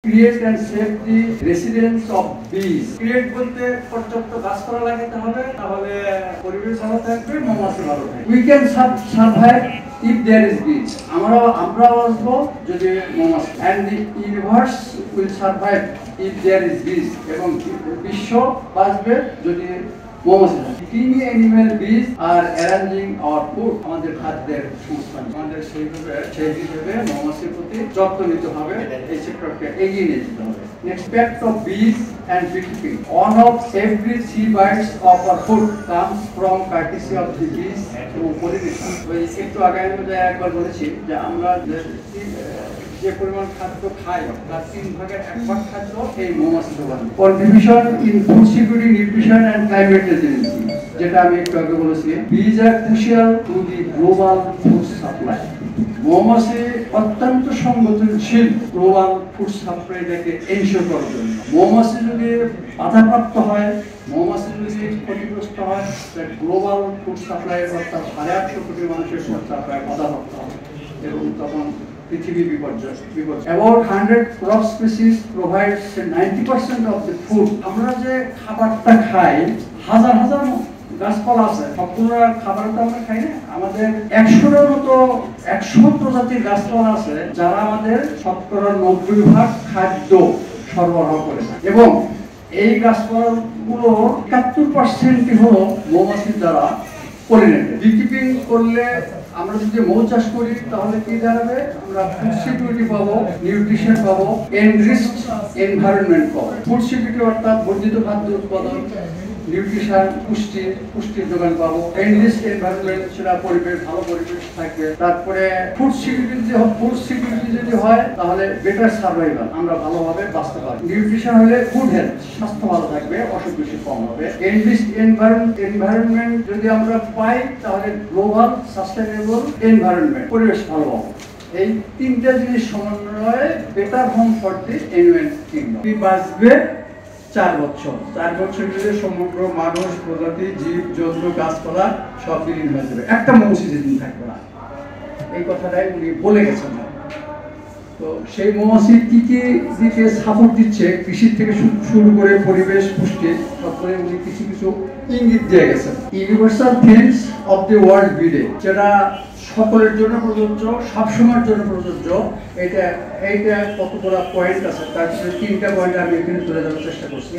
Create and save the residence of bees. Create বলতে পর্যাপ্ত গাছপালা লাগাতে হবে, তাহলে পরিবেশ ভালো থাকবে, মৌমাছি ভালো থাকবে। We can survive if there is bees. আমরা বাঁচবো যদি মৌমাছি, and the universe will survive if there is bees. এবং বিশ্ব বাঁচবে যদি মৌমাছি থাকে। Tiny animal bees are arranging our food. আমাদের খাদ্যের সংস্থান, আমাদের সেই হিসেবে মৌমাছির প্রতি যত্ন নিতে হবে, এই সেক্টরকে এগিয়ে নিয়ে যেতে হবে। Next, fact of bees and beekeeping. One of every 3 bites of our food comes from courtesy of the bees এবং pollination. ওই একটু আগে আমি একবার বলেছি যে আমরা যে পরিমাণ খাদ্য খাই তার 3 ভাগের 1 ভাগ খাদ্য এই মৌমাছি যোগান। Contribution in food security, nutrition and climate resiliency. যেটা আমি একটু আগে বলেছি, bees are crucial to the global food supply. মৌমাছি অত্যন্ত সংবেদনশীল গ্লোবাল ফুড সাপ্লাইটাকে এনশিওর করার জন্য। মৌমাছি যদি বাধাপ্রাপ্ত হয়, মৌমাছি যদি ক্ষতিগ্রস্ত হয়, গ্লোবাল ফুড সাপ্লাই অর্থাৎ 850 কোটি মানুষের ফুড সাপ্লাই বাধাপ্রাপ্ত হবে এবং তখন পৃথিবী বিপর্যয়। About 100 crop species provides 90% of the food. আমরা যে খাবারটা খাই, হাজার হাজার গাছপালা আছে, সবগুলো খাবার তো আমরা খাই না। আমাদের 100-এর মতো 100 প্রজাতির গাছপালা আছে যারা আমাদের শতকরা 90% খাদ্য সরবরাহ করে থাকে এবং এই গাছপালাগুলো 71% হলো মৌমাছির দ্বারা পলিনেটেড। বিকিপিং করলে আমরা যদি মৌ চাষ করি তাহলে কি দাঁড়াবে? আমরা ফুড সিকিউরিটি পাবো, নিউট্রিশন পাবো, এনরিচড এনভায়রনমেন্ট পাবো। ফুড সিকিউরিটি অর্থাৎ বর্ধিত খাদ্য উৎপাদন, নিউট্রিশন পুষ্টির যোগান পাবো, এনরিচড এনভায়রনমেন্ট সেটা পরিবেশ ভালো পরিবেশ থাকবে। তারপরে ফুড সিকিউরিটি যদি হয় তাহলে বেটার সার্ভাইভাল, আমরা ভালোভাবে বাঁচতে পারবো। নিউট্রিশন হলে গুড হেলথ, স্বাস্থ্য ভালো থাকবে, অসুখ বিসুখ কম হবে। এনরিচড এনভায়রনমেন্ট যদি আমরা পাই তাহলে গ্লোবাল সাস্টেইনেবল এনভায়রনমেন্ট, পরিবেশ ভালো হবে। এই 3টা জিনিস সমন্বয়ে better home for the animal kingdom. কি বাঁচবে 4 বছর। 4 বছর ধরে সমগ্র মানুষ, প্রজাতি, জীব জন্তু, গাছপালা সব বিলীন হয়ে যাবে, একটা মৌমাছি যেদিন থাকবে না। এই কথাটাই উনি বলে গেছেন। তো সেই মৌমাছি কি কি দিকে সাপোর্ট দিচ্ছে, কৃষি থেকে শুরু করে পরিবেশ, পুষ্টি, সব করে উনি কিছু কিছু ইঙ্গিত দিয়ে গেছেন। Universal themes of the world bee day, যেটা সকলের জন্য প্রযোজ্য, সবসময়ের জন্য প্রযোজ্য। এইটা কতগুলো পয়েন্ট আছে, তার ভিতরে 3টা পয়েন্ট আমি এখানে তুলে ধরার চেষ্টা করছি।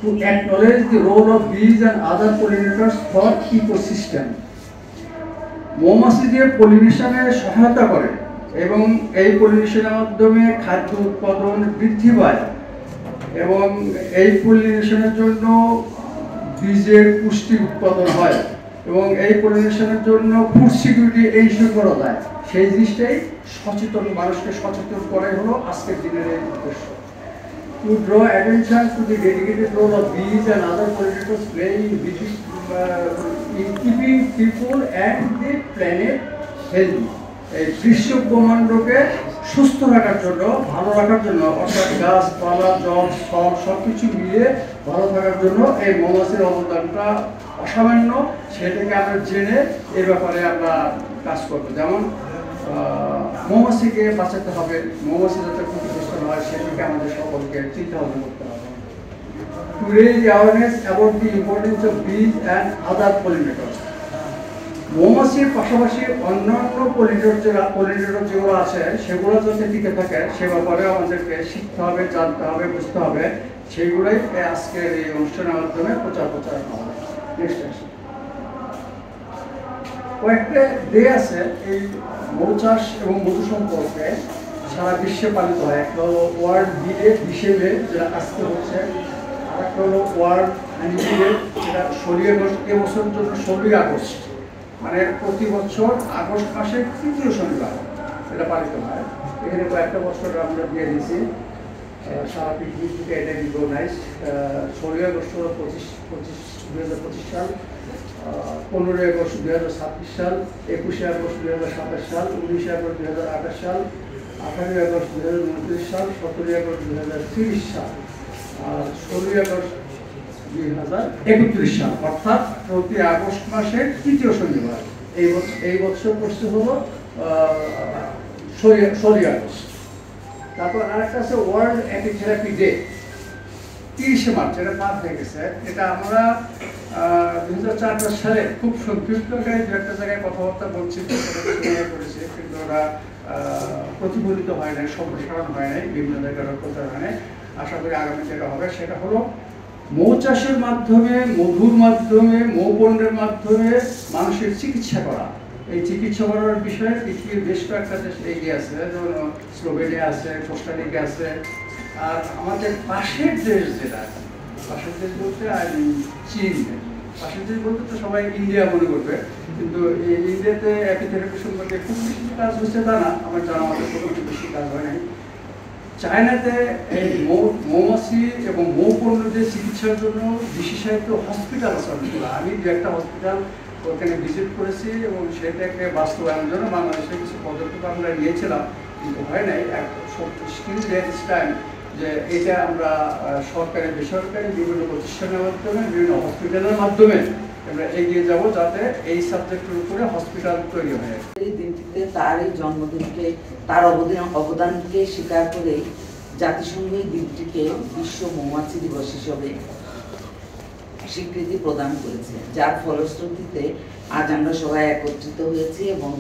To acknowledge the role of bees and other pollinators for ecosystem. মৌমাছি দিয়ে পলিনেশনে সহায়তা করে এবং এই পলিনেশনের মাধ্যমে খাদ্য উৎপাদন বৃদ্ধি পায় এবং এই পলিনেশনের জন্য বীজের পুষ্টি উৎপাদন হয় এবং এই পলিনেশনের জন্য ফুড সিকিউরিটি এনশিওর করা যায়। সেই জিনিসটাই মানুষকে সচেতন করাই হলো আজকের দিনের এই উদ্দেশ্য। To draw attention to the dedicated role of bees and other pollinators play in keeping people and the planet healthy. এই বিশ্ব ব্রহ্মাণ্ডকে সুস্থ রাখার জন্য, ভালো রাখার জন্য, অর্থাৎ গাছপালা, জল, স্থল সবকিছু মিলিয়ে ভালো থাকার জন্য এই মৌমাছির অবদানটা অসামান্য। সেটাকে আমরা জেনে এই ব্যাপারে আমরা কাজ করবো। যেমন মৌমাছিকে বাঁচাতে হবে, মৌমাছি যাতে ক্ষতিগ্রস্ত হয় সেটাকে আমাদের সকলকে চিন্তা ভাবনা করতে হবে। To raise awareness about the importance of bees and other pollinators. মৌমাছির পাশাপাশি অন্যান্য পলিনেটর যেগুলো আছে সেগুলো যাতে টিকে থাকে সে ব্যাপারে আমাদেরকে শিখতে হবে, জানতে হবে, বুঝতে হবে। সেগুলোই আজকের এই অনুষ্ঠানের মাধ্যমে প্রচার হবে। নেক্সট আসে কয়েকটা ডে আছে এই মৌ চাষ এবং মধু সম্পর্কে সারা বিশ্বে পালিত হয়। একটা হলো ওয়ার্ল্ড বি ডে 20 মে, যেটা আজকে হচ্ছে। আর একটা হলো ওয়ার্ল্ড হানি বি ডে, যেটা 16 আগস্ট। এবছরের জন্য 16 আগস্ট, মানে প্রতি বছর আগস্ট মাসের 3য় শনিবার এটা পালিত হয়। এখানে কয়েকটা বছর আমরা দিয়ে দিয়েছি, সারা পৃথিবী থেকে এটা রিকগনাইজ। 16 আগস্ট হলো 2025 সাল, 15 আগস্ট 2026 সাল, 21 আগস্ট 2027 সাল, 19 আগস্ট 2028 সাল, 18 আগস্ট 2029 সাল, 17 আগস্ট 2030 সাল আর 16 আগস্ট 2031 সাল, অর্থাৎ প্রতি আগস্ট মাসের 3য় শনিবার। এই বছর পড়ছে হলো 16 আগস্ট। তারপর আরেকটা আছে ওয়ার্ল্ড অ্যাপিথেরাপি ডে, 30শে মার্চ, এটা পার হয়ে গেছে। এটা আমরা 2004 সালে খুব সংক্ষিপ্ত আকারে দু একটা জায়গায় কথাবার্তা বলছি, করেছি, কিন্তু ওরা প্রতিফলিত হয় নাই, সম্প্রসারণ হয় নাই, বিভিন্ন জায়গায় প্রচার হয় নাই। আশা করি আগামী যেটা হবে সেটা হলো মৌ চাষের মাধ্যমে, মধুর মাধ্যমে, মৌ পণ্যের মাধ্যমে মানুষের চিকিৎসা করা। এই চিকিৎসা করার বিষয়ে পৃথিবীর বেশ কয়েকটা দেশ এগিয়ে আছে, যেমন স্লোভেনিয়া আছে, কোস্টারিকা আছে। আর আমাদের পাশের দেশ যেটা আছে, পাশের দেশ বলতে চীন, পাশের দেশ বলতে তো সবাই ইন্ডিয়া মনে করবে, কিন্তু এই ইন্ডিয়াতে অ্যাপিথেরাপি সম্পর্কে খুব বেশি কাজ হচ্ছে তা না, আমার জানা আমাদের কোনো বেশি কাজ হয় নাই। চায়নাতে এই মৌমাছি এবং মৌ পণ্যদের চিকিৎসার জন্য বিশেষায়িত হসপিটাল আছে অনেকগুলো। আমি দু একটা হসপিটাল ওখানে ভিজিট করেছি এবং সেটাকে বাস্তবায়নের জন্য বাংলাদেশে কিছু পদক্ষেপ আমরা নিয়েছিলাম, কিন্তু হয় নাই। স্টিল দেয়ার ইজ টাইম যে এটা আমরা সরকারি বেসরকারি বিভিন্ন প্রতিষ্ঠানের মাধ্যমে, বিভিন্ন হসপিটালের মাধ্যমে আমরা এগিয়ে যাব, যাতে এই সাবজেক্টের উপরে হসপিটাল তৈরি হয়। এই দিনটিতে তার এই জন্মদিনকে, তার অবদানকে স্বীকার করে জাতিসংঘ এই দিনটিকে বিশ্ব মৌমাছি দিবস হিসেবে স্বীকৃতি প্রদান করেছে, যার ফলশ্রুতিতে আজ আমরা সবাই একত্রিত হয়েছি এবং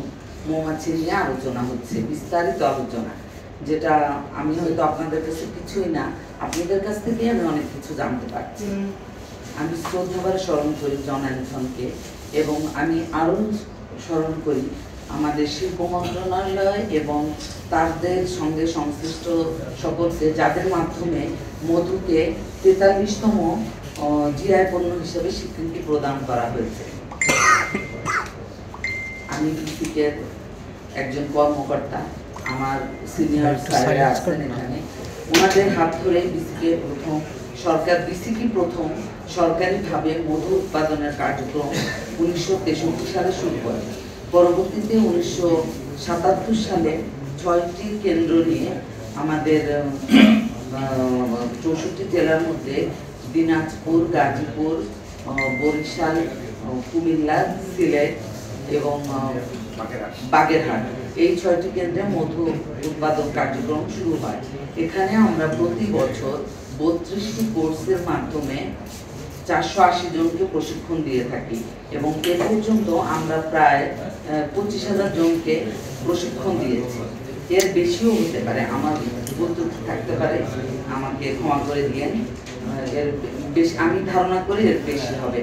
মৌমাছি নিয়ে আলোচনা হচ্ছে, বিস্তারিত আলোচনা, যেটা আমি হয়তো আপনাদের কাছে কিছুই না, আপনাদের কাছ থেকে আমি অনেক কিছু জানতে পারছি। আমি শ্রদ্ধাভরে স্মরণ করি জন অ্যান্থনকে, এবং আমি আরও স্মরণ করি আমাদের শিল্প মন্ত্রণালয় এবং তাদের সঙ্গে সংশ্লিষ্ট সকলকে, যাদের মাধ্যমে মধুকে 43তম জিআই পণ্য হিসেবে স্বীকৃতি প্রদান করা হয়েছে। আমি বিসিকের একজন কর্মকর্তা, আমার সিনিয়র স্যারেরা আছেন এখানে, ওনাদের হাত ধরে বিসিকে প্রথম সরকারিভাবে মধু উৎপাদনের কার্যক্রম 1963 সালে শুরু করে। পরবর্তীতে 1977 সালে 6টি কেন্দ্র নিয়ে আমাদের 64 জেলার মধ্যে দিনাজপুর, গাজীপুর, বরিশাল, কুমিল্লা, সিলেট এবং বাগেরহাট, এই 6টি কেন্দ্রে মধু উৎপাদন কার্যক্রম শুরু হয়। এখানে আমরা প্রতি বছর 32টি কোর্সের মাধ্যমে 480 জনকে প্রশিক্ষণ দিয়ে থাকি এবং এ পর্যন্ত আমরা প্রায় 25,000 জনকে প্রশিক্ষণ দিয়েছি। এর বেশিও হতে পারে, আমার ভুল ত্রুটি থাকতে পারে, আমাকে ক্ষমা করে দিয়েন। এর বেশি আমি ধারণা করি এর বেশি হবে,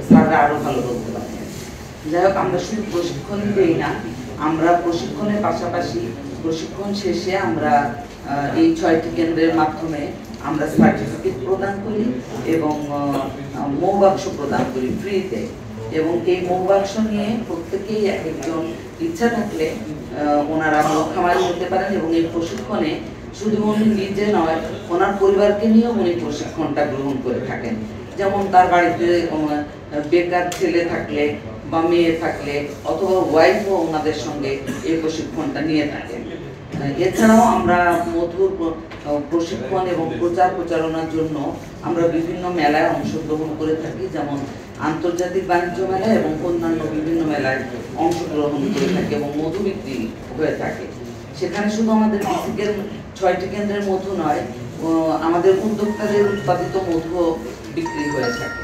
স্যাররা আরো ভালো বলতে পারে। যাই হোক, আমরা শুধু প্রশিক্ষণ দিই না, আমরা প্রশিক্ষণের পাশাপাশি প্রশিক্ষণ শেষে আমরা এই 6টি কেন্দ্রের মাধ্যমে আমরা সার্টিফিকেট প্রদান করি এবং মৌবাক্স প্রদান করি ফ্রিতে। এবং এই মৌবাক্স নিয়ে প্রত্যেকেই একজন ইচ্ছা থাকলে ওনারা মৌখামারি হতে পারেন এবং এই প্রশিক্ষণে শুধু উনি নিজে নয়, ওনার পরিবারকে নিয়েও উনি প্রশিক্ষণটা গ্রহণ করে থাকেন। যেমন তার বাড়িতে বেকার ছেলে থাকলে বা মেয়ে থাকলে অথবা ওয়াইফও ওনাদের সঙ্গে এই প্রশিক্ষণটা নিয়ে থাকেন। এছাড়াও আমরা মধুর প্রশিক্ষণ এবং প্রচারণার জন্য আমরা বিভিন্ন মেলায় অংশগ্রহণ করে থাকি, যেমন আন্তর্জাতিক বাণিজ্য মেলা এবং অন্যান্য বিভিন্ন মেলায় অংশগ্রহণ করে থাকি এবং মধু বিক্রি হয়ে থাকে। সেখানে শুধু আমাদের বিসিকের 6টি কেন্দ্রের মধু নয়, আমাদের উদ্যোক্তাদের উৎপাদিত মধুও বিক্রি হয়ে থাকে।